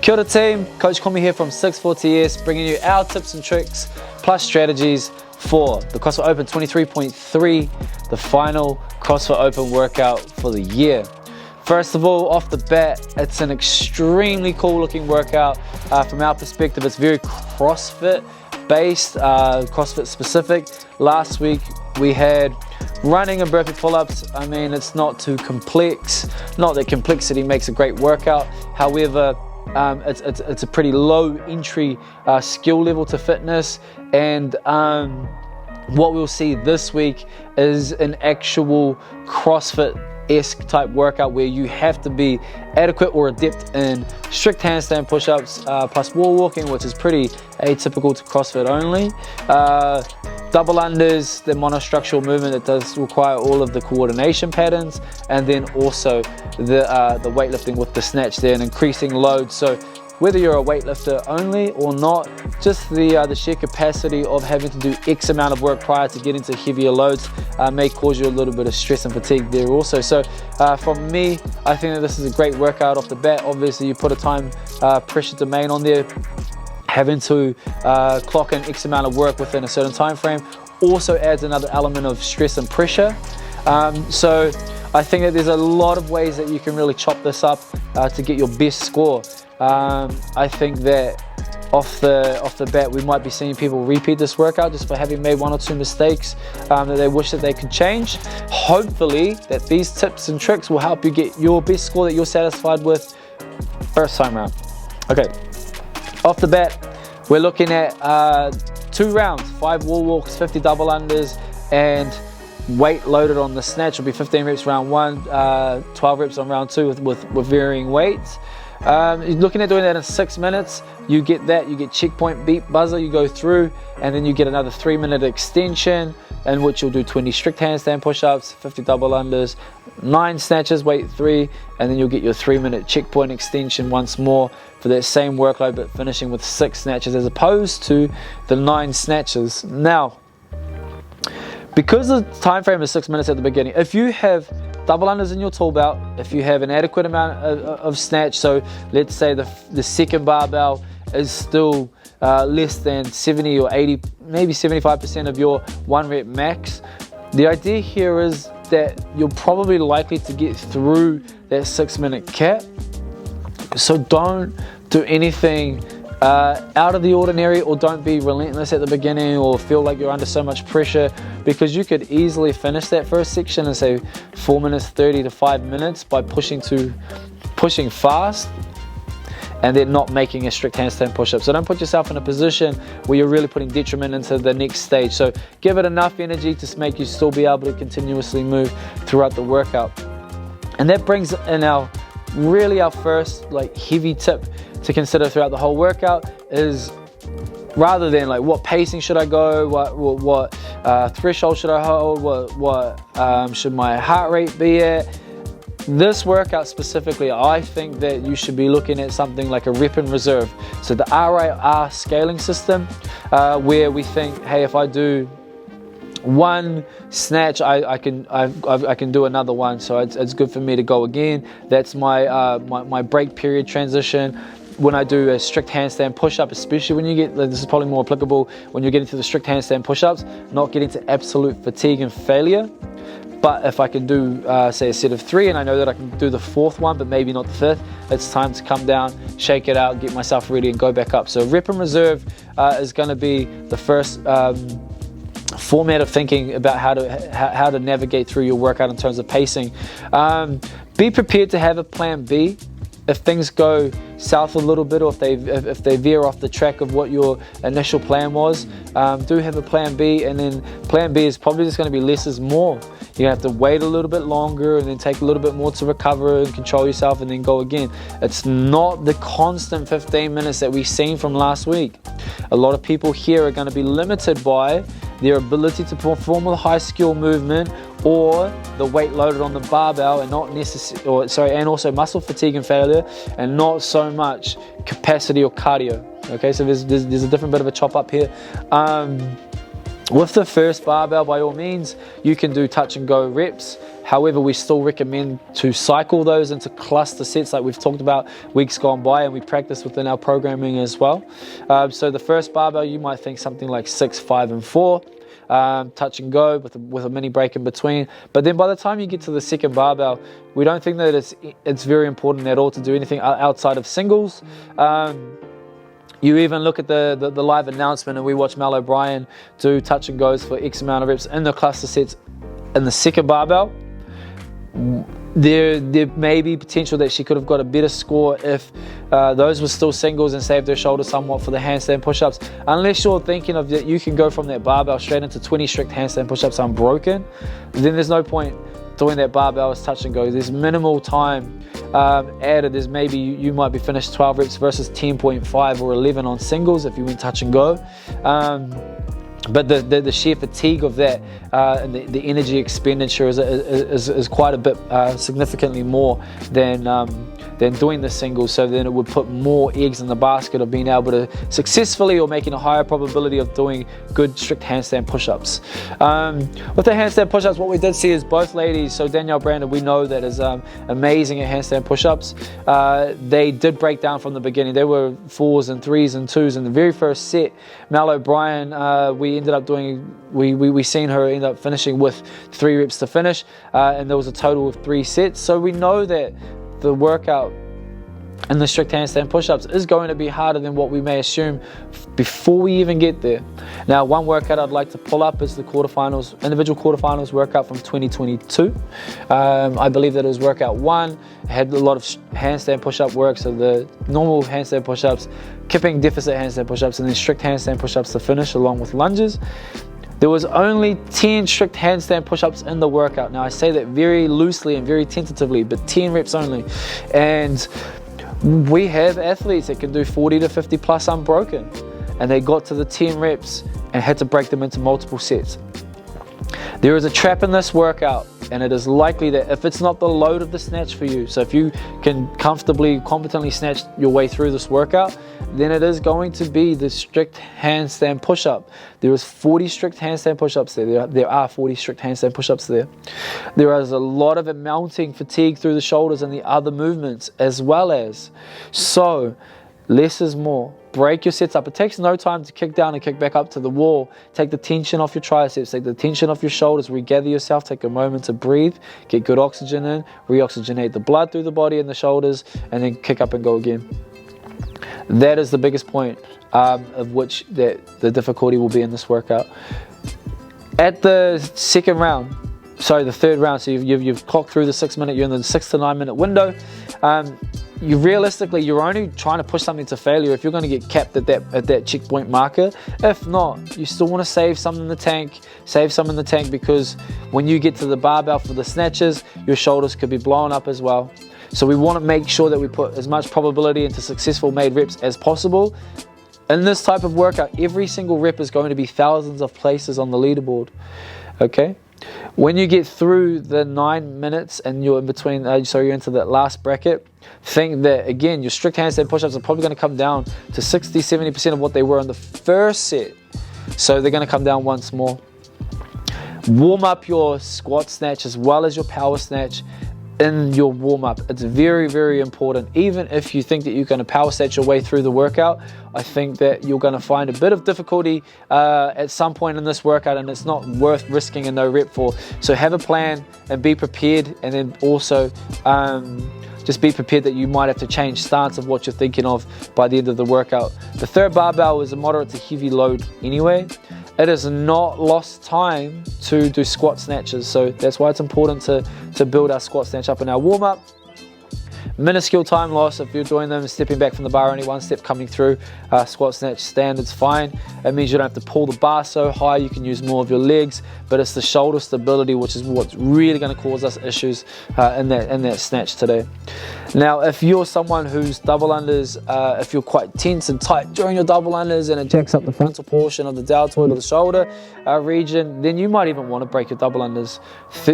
Kia ora team, Coach Komi here from 640S, bringing you our tips and tricks plus strategies for the CrossFit Open 23.3, the final CrossFit Open workout for the year. First of all, off the bat, it's an extremely cool looking workout. From our perspective, it's very CrossFit based, CrossFit specific. Last week we had running and burpee pull-ups. I mean, it's not too complex. Not that complexity makes a great workout. However, it's a pretty low entry skill level to fitness, and what we'll see this week is an actual CrossFit-esque type workout where you have to be adequate or adept in strict handstand push-ups plus wall walking, which is pretty atypical to CrossFit only. Double unders, the monostructural movement that does require all of the coordination patterns, and then also the weightlifting with the snatch there and increasing load. So whether you're a weightlifter only or not, just the sheer capacity of having to do X amount of work prior to getting to heavier loads may cause you a little bit of stress and fatigue there also. So from me, I think that this is a great workout off the bat. Obviously you put a time pressure domain on there. Having to clock in X amount of work within a certain time frame also adds another element of stress and pressure. So I think that there's a lot of ways that you can really chop this up to get your best score. I think that off the bat we might be seeing people repeat this workout just for having made one or two mistakes that they wish that they could change. Hopefully that these tips and tricks will help you get your best score that you're satisfied with first time round. Okay, off the bat we're looking at 2 rounds, 5 wall walks, 50 double unders, and weight loaded on the snatch will be 15 reps round 1, 12 reps on round 2 with varying weights. You're looking at doing that in 6 minutes. You get that, you get checkpoint, beep, buzzer, you go through, and then you get another 3-minute extension in which you'll do 20 strict handstand push-ups, 50 double unders, 9 snatches, weight 3, and then you'll get your 3-minute checkpoint extension once more for that same workload, but finishing with 6 snatches as opposed to the 9 snatches. Now, because the time frame is 6 minutes at the beginning, if you have double unders in your tool belt, if you have an adequate amount of snatch, so let's say the second barbell is still less than 70 or 80, maybe 75% of your 1 rep max, the idea here is that you're probably likely to get through that 6-minute cap. So don't do anything out of the ordinary, or don't be relentless at the beginning or feel like you're under so much pressure, because you could easily finish that first section in say 4 minutes 30 to 5 minutes by pushing fast and then not making a strict handstand push-up. So don't put yourself in a position where you're really putting detriment into the next stage. So give it enough energy to make you still be able to continuously move throughout the workout. And that brings in our first like heavy tip to consider throughout the whole workout is, rather than like what pacing should I go, what threshold should I hold, what should my heart rate be at, this workout specifically, I think that you should be looking at something like a rep and reserve. So the RIR scaling system, where we think, hey, if I do 1 snatch, I can do another one, so it's good for me to go again. That's my break period transition. When I do a strict handstand push-up, especially when you get, this is probably more applicable when you're getting to the strict handstand push-ups, not getting to absolute fatigue and failure. But if I can do say a set of 3 and I know that I can do the 4th one but maybe not the 5th, it's time to come down, shake it out, get myself ready and go back up. So rep and reserve is going to be the first format of thinking about how to navigate through your workout in terms of pacing. Be prepared to have a plan B if things go south a little bit, or if they veer off the track of what your initial plan was. Do have a plan B, and then plan B is probably just going to be less is more. You're going to have to wait a little bit longer and then take a little bit more to recover and control yourself and then go again. It's not the constant 15 minutes that we've seen from last week. A lot of people here are going to be limited by their ability to perform a high skill movement or the weight loaded on the barbell, and not and also muscle fatigue and failure, and not so much capacity or cardio. Okay, so there's a different bit of a chop up here. With the first barbell, by all means, you can do touch and go reps. However, we still recommend to cycle those into cluster sets like we've talked about weeks gone by, and we practice within our programming as well. So the first barbell, you might think something like 6, 5, and 4. Touch and go with a mini break in between. But then by the time you get to the second barbell, we don't think that it's very important at all to do anything outside of singles. You even look at the live announcement, and we watch Mel O'Brien do touch and goes for X amount of reps in the cluster sets in the second barbell. There may be potential that she could have got a better score if those were still singles and saved her shoulder somewhat for the handstand push-ups. Unless you're thinking of that you can go from that barbell straight into 20 strict handstand push-ups unbroken, then there's no point doing that barbell as touch and go. There's minimal time added. There's maybe you might be finished 12 reps versus 10.5 or 11 on singles if you went touch and go. But the sheer fatigue of that and the energy expenditure is quite a bit significantly more than doing the singles. So then it would put more eggs in the basket of being able to successfully or making a higher probability of doing good strict handstand push-ups. With the handstand push-ups, what we did see is both ladies, so Danielle Brandon, we know that is amazing at handstand push-ups. They did break down from the beginning. They were 4s and 3s and 2s in the very first set. Mel O'Brien, we ended up doing, we seen her end up finishing with 3 reps to finish, and there was a total of 3 sets. So we know that the workout and the strict handstand push-ups is going to be harder than what we may assume before we even get there. Now, one workout I'd like to pull up is the quarterfinals, individual quarterfinals workout from 2022. I believe that it was workout 1. It had a lot of handstand push-up work, so the normal handstand push-ups, kipping deficit handstand push-ups, and then strict handstand push-ups to finish along with lunges. There was only 10 strict handstand push-ups in the workout. Now, I say that very loosely and very tentatively, but 10 reps only. And we have athletes that can do 40 to 50 plus unbroken, and they got to the 10 reps and had to break them into multiple sets. There is a trap in this workout, and it is likely that if it's not the load of the snatch for you, so if you can comfortably, competently snatch your way through this workout, then it is going to be the strict handstand push-up. There is 40 strict handstand push-ups there. There are 40 strict handstand push-ups there. There is a lot of mounting fatigue through the shoulders and the other movements as well as. So less is more. Break your sets up. It takes no time to kick down and kick back up to the wall. Take the tension off your triceps, take the tension off your shoulders, regather yourself, take a moment to breathe, get good oxygen in, reoxygenate the blood through the body and the shoulders, and then kick up and go again. That is the biggest point of which the difficulty will be in this workout. At the third round, so you've clocked through the 6 minute, you're in the 6 to 9 minute window. You're only trying to push something to failure if you're going to get capped at that checkpoint marker. If not, you still want to save some in the tank. Save some in the tank, because when you get to the barbell for the snatches, your shoulders could be blown up as well. So we want to make sure that we put as much probability into successful made reps as possible. In this type of workout, every single rep is going to be thousands of places on the leaderboard. Okay? When you get through the 9 minutes and you're in between, you're into that last bracket, think that, again, your strict handstand push-ups are probably going to come down to 60-70% of what they were in the first set. So they're going to come down once more. Warm up your squat snatch as well as your power snatch in your warm-up. It's very, very important. Even if you think that you're going to power snatch your way through the workout, I think that you're going to find a bit of difficulty at some point in this workout, and it's not worth risking a no rep for. So have a plan and be prepared, and then also just be prepared that you might have to change stance of what you're thinking of by the end of the workout. The third barbell is a moderate to heavy load anyway. It is not lost time to do squat snatches, so that's why it's important to build our squat snatch up in our warm-up. Minuscule time loss if you're doing them, stepping back from the bar, only one step coming through. Squat snatch standard's fine. It means you don't have to pull the bar so high, you can use more of your legs, but it's the shoulder stability which is what's really going to cause us issues in that snatch today. Now, if you're someone who's double unders, if you're quite tense and tight during your double unders and it jacks up the frontal portion of the deltoid or the shoulder region, then you might even want to break your double unders.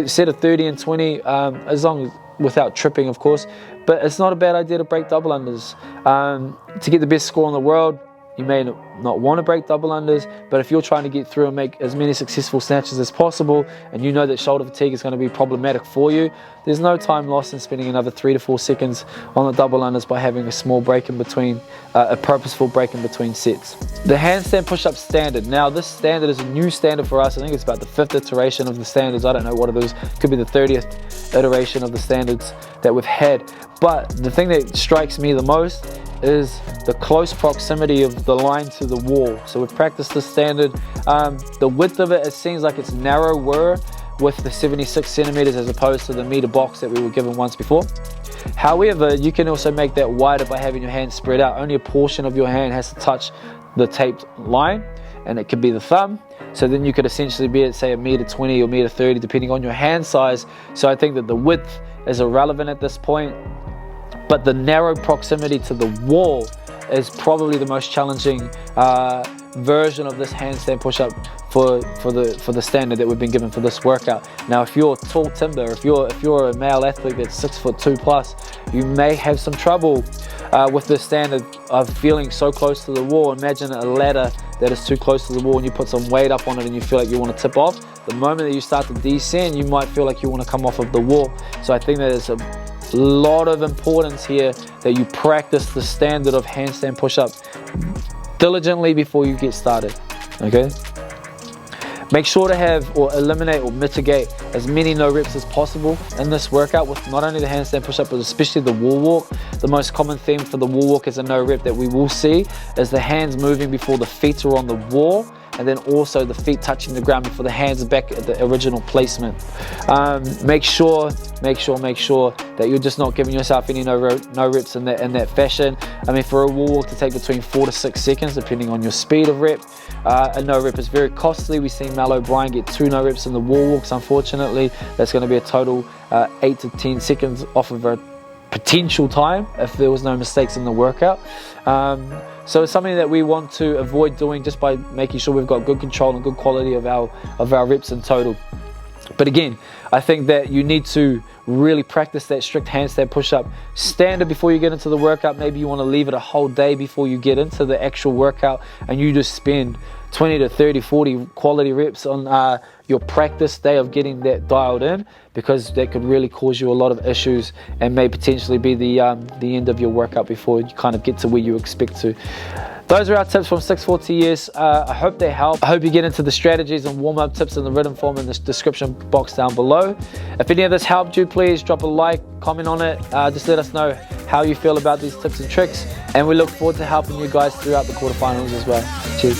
Set of 30 and 20, as long as without tripping, of course, but it's not a bad idea to break double unders. To get the best score in the world, you may not want to break double unders, but if you're trying to get through and make as many successful snatches as possible, and you know that shoulder fatigue is going to be problematic for you, there's no time lost in spending another 3 to 4 seconds on the double unders by having a small break in between, a purposeful break in between sets. The handstand push-up standard. Now this standard is a new standard for us. I think it's about the 5th iteration of the standards. I don't know what it is. Could be the 30th iteration of the standards that we've had. But the thing that strikes me the most is the close proximity of the line to the wall. So we've practiced this standard. The width of it seems like it's narrower with the 76 centimeters as opposed to the meter box that we were given once before. However, you can also make that wider by having your hand spread out. Only a portion of your hand has to touch the taped line, and it could be the thumb. So then you could essentially be at, say, 1.20 m or 1.30 m, depending on your hand size. So I think that the width is irrelevant at this point, but the narrow proximity to the wall is probably the most challenging version of this handstand push-up for the standard that we've been given for this workout. Now, if you're tall timber, if you're a male athlete that's 6'2+, you may have some trouble with the standard of feeling so close to the wall. Imagine a ladder that is too close to the wall and you put some weight up on it and you feel like you want to tip off. The moment that you start to descend, you might feel like you want to come off of the wall. So I think that there's a lot of importance here that you practice the standard of handstand push-up diligently before you get started, okay? Make sure to have or eliminate or mitigate as many no reps as possible in this workout with not only the handstand push-up but especially the wall walk. The most common theme for the wall walk as a no rep that we will see is the hands moving before the feet are on the wall, and then also the feet touching the ground before the hands are back at the original placement. Make sure that you're just not giving yourself any no reps in that fashion. I mean, for a wall walk to take between 4 to 6 seconds, depending on your speed of rep, a no rep is very costly. We've seen Mal O'Brien get 2 no reps in the wall walks. Unfortunately, that's going to be a total 8 to 10 seconds off of a potential time if there was no mistakes in the workout. So it's something that we want to avoid doing just by making sure we've got good control and good quality of our reps in total. But again, I think that you need to really practice that strict handstand push-up standard before you get into the workout. Maybe you want to leave it a whole day before you get into the actual workout, and you just spend 20 to 30, 40 quality reps on your practice day of getting that dialed in, because that could really cause you a lot of issues and may potentially be the end of your workout before you kind of get to where you expect to. Those are our tips from 640S. I hope they help. I hope you get into the strategies and warm-up tips in the written form in the description box down below. If any of this helped you, please drop a like, comment on it. Just let us know how you feel about these tips and tricks. And we look forward to helping you guys throughout the quarterfinals as well. Cheers.